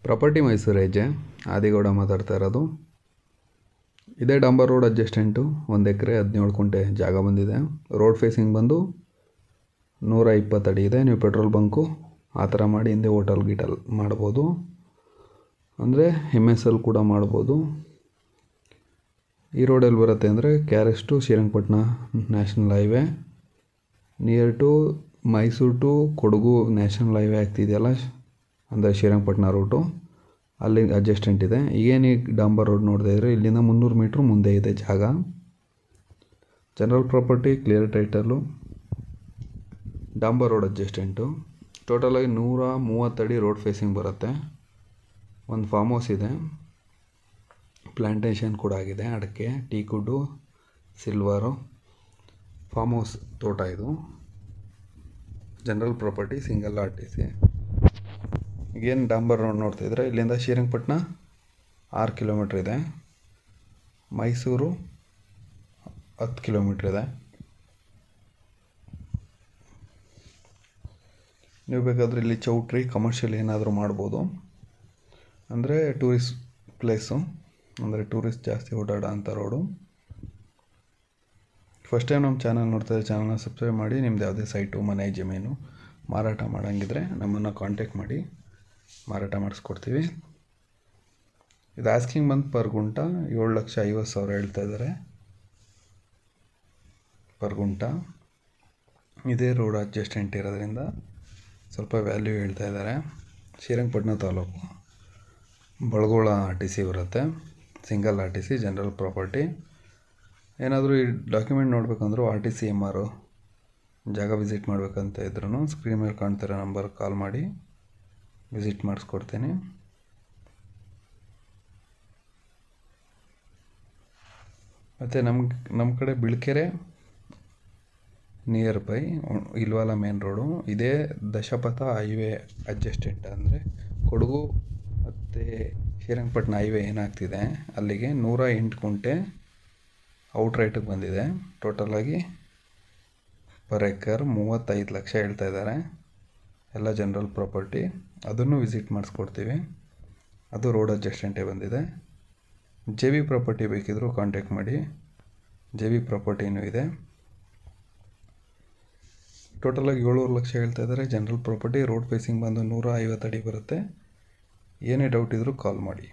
Property Mysuru ಹೆಜ್ಜೆ ಆದಿಗೌಡ ಮಾತಾಡ್ತಾ ಇರೋದು. ಇದೇ ಡಾಂಬರ್ ರೋಡ್ ಅಡ್ಜಸ್ಟೆಂಟು 1 ಎಕರೆ 17 ಕುಂಟೆ ಜಾಗ ಬಂದಿದೆ. ರೋಡ್ ಫೇಸಿಂಗ್ ಬಂದು 120 ಅಡಿ ಇದೆ. ನೀವು ಪೆಟ್ರೋಲ್ ಬಂಕು ಆ ಥರ ಮಾಡಿ ಹಿಂದೆ ಹೋಟೆಲ್ ಗೀಟಲ್ ಮಾಡ್ಬೋದು, ಅಂದರೆ MSL ಕೂಡ ಮಾಡ್ಬೋದು. ಈ ರೋಡಲ್ಲಿ ಬರುತ್ತೆ ಅಂದರೆ KRS to Srirangapatna national highway, near to Mysuru to Kodagu national highway ಆಗ್ತಿದೆಯಲ್ಲ, ಅಂದರೆ ಶ್ರೀರಂಗಪಟ್ಟಣ ರೂಟು, ಅಲ್ಲಿ ಅಡ್ಜಸ್ಟೆಂಟ್ ಇದೆ. ಈಗೇನೀಗ ಡಾಂಬರ್ ರೋಡ್ ನೋಡ್ತಾ ಇದ್ದರೆ ಇಲ್ಲಿಂದ 300 ಮೀಟ್ರ್ ಮುಂದೆ ಇದೆ ಜಾಗ. ಜನರಲ್ ಪ್ರಾಪರ್ಟಿ, ಕ್ಲಿಯರ್ ಟೈಟಲು, ಡಾಂಬರ್ ರೋಡ್ ಅಡ್ಜಸ್ಟೆಂಟು. ಟೋಟಲಾಗಿ 130 ಅಡಿ ರೋಡ್ ಫೇಸಿಂಗ್ ಬರುತ್ತೆ. ಒಂದು ಫಾರ್ಮ್ ಹೌಸ್ ಇದೆ, ಪ್ಲ್ಯಾಂಟೇಷನ್ ಕೂಡ ಆಗಿದೆ, ಅಡಿಕೆ, ಟೀಕುಡ್ಡು, ಸಿಲ್ವರು, ಫಾರ್ಮ್ ಹೌಸ್ ತೋಟ ಇದು. General property, single RTC. ಈಗೇನು ಡಾಂಬರ್ ರೋಡ್ ನೋಡ್ತಾಯಿದ್ರೆ ಇಲ್ಲಿಂದ ಶ್ರೀರಂಗಪಟ್ಟಣ 6 ಕಿಲೋಮೀಟ್ರ್ ಇದೆ, ಮೈಸೂರು 10 ಕಿಲೋಮೀಟ್ರ್ ಇದೆ. ನೀವು ಬೇಕಾದರೆ ಇಲ್ಲಿ ಚೌಟ್ರಿ, ಕಮರ್ಷಿಯಲ್ ಏನಾದರೂ ಮಾಡ್ಬೋದು. ಅಂದರೆ ಟೂರಿಸ್ಟ್ ಪ್ಲೇಸು, ಅಂದರೆ ಟೂರಿಸ್ಟ್ ಜಾಸ್ತಿ ಓಡಾಡೋ ಅಂಥ ರೋಡು. ಫಸ್ಟ್ ಟೈಮ್ ನಮ್ಮ ಚಾನಲ್ ನೋಡ್ತಾಯಿದ್ರೆ ಚಾನಲ್ನ ಸಬ್ಸ್ಕ್ರೈಬ್ ಮಾಡಿ. ನಿಮ್ದು ಯಾವುದೇ ಸೈಟು, ಮನೆ, ಜಮೀನು ಮಾರಾಟ ಮಾಡೋಂಗಿದ್ರೆ ನಮ್ಮನ್ನು ಕಾಂಟ್ಯಾಕ್ಟ್ ಮಾಡಿ, ಮಾರಾಟ ಮಾಡಿಸ್ಕೊಡ್ತೀವಿ. ಇದು ಆಸ್ಕಿಂಗ್ ಬಂದು ಪರ್ ಗುಂಟ 7,50,000 ಹೇಳ್ತಾ ಇದ್ದಾರೆ ಪರ್ ಗುಂಟ. ಇದೇ ರೋಡ್ ಅಡ್ಜಸ್ಟೆಂಟ್ ಇರೋದ್ರಿಂದ ಸ್ವಲ್ಪ ವ್ಯಾಲ್ಯೂ ಹೇಳ್ತಾ ಇದ್ದಾರೆ. ಶ್ರೀರಂಗಪಟ್ಟಣ ತಾಲೂಕು, ಬಳಗೋಳ RTC ಬರುತ್ತೆ, ಸಿಂಗಲ್ RTC, ಜನರಲ್ ಪ್ರಾಪರ್ಟಿ. ಏನಾದರೂ ಈ ಡಾಕ್ಯುಮೆಂಟ್ ನೋಡಬೇಕಂದ್ರೂ RTC MR ಜಾಗ ವಿಸಿಟ್ ಮಾಡಬೇಕಂತ ಇದ್ರೂ ಸ್ಕ್ರೀನ್ ಮೇಲೆ ಕಾಣ್ತಿರೋ ನಂಬರ್ಗೆ ಕಾಲ್ ಮಾಡಿ ವಿಸಿಟ್ ಮಾಡಿಸ್ಕೊಡ್ತೀನಿ. ಮತ್ತು ನಮ್ಮ ಕಡೆ ಬಿಳ್ಕೆರೆ ನಿಯರ್ ಬೈ ಇಲ್ವಾಲ ಮೇನ್ ರೋಡು. ಇದೇ ದಶಪಥ ಹೈವೇ ಅಡ್ಜಸ್ಟೆಂಟ್, ಅಂದರೆ ಕೊಡಗು ಮತ್ತು ಶ್ರೀರಂಗಪಟ್ಟಣ ಹೈವೇ ಏನಾಗ್ತಿದೆ ಅಲ್ಲಿಗೆ 108 ಕುಂಟೆ ಔಟ್ರೈಟಿಗೆ ಬಂದಿದೆ. ಟೋಟಲಾಗಿ ಪರ್ ಎಕರ್ 35 ಲಕ್ಷ ಹೇಳ್ತಾ ಇದ್ದಾರೆ. ಎಲ್ಲ ಜನರಲ್ ಪ್ರಾಪರ್ಟಿ, ಅದನ್ನು ವಿಸಿಟ್ ಮಾಡಿಸ್ಕೊಡ್ತೀವಿ. ಅದು ರೋಡ್ ಅಡ್ಜಸ್ಟೆಂಟೇ ಬಂದಿದೆ. JB ಪ್ರಾಪರ್ಟಿ ಬೇಕಿದ್ದರೂ ಕಾಂಟ್ಯಾಕ್ಟ್ ಮಾಡಿ, JB ಪ್ರಾಪರ್ಟಿನೂ ಇದೆ. ಟೋಟಲಾಗಿ 7 ಲಕ್ಷ ಹೇಳ್ತಾ ಇದ್ದಾರೆ. ಜನರಲ್ ಪ್ರಾಪರ್ಟಿ, ರೋಡ್ ಫೇಸಿಂಗ್ ಬಂದು 150 ಅಡಿ ಬರುತ್ತೆ. ಏನೇ ಡೌಟ್ ಇದ್ದರೂ ಕಾಲ್ ಮಾಡಿ.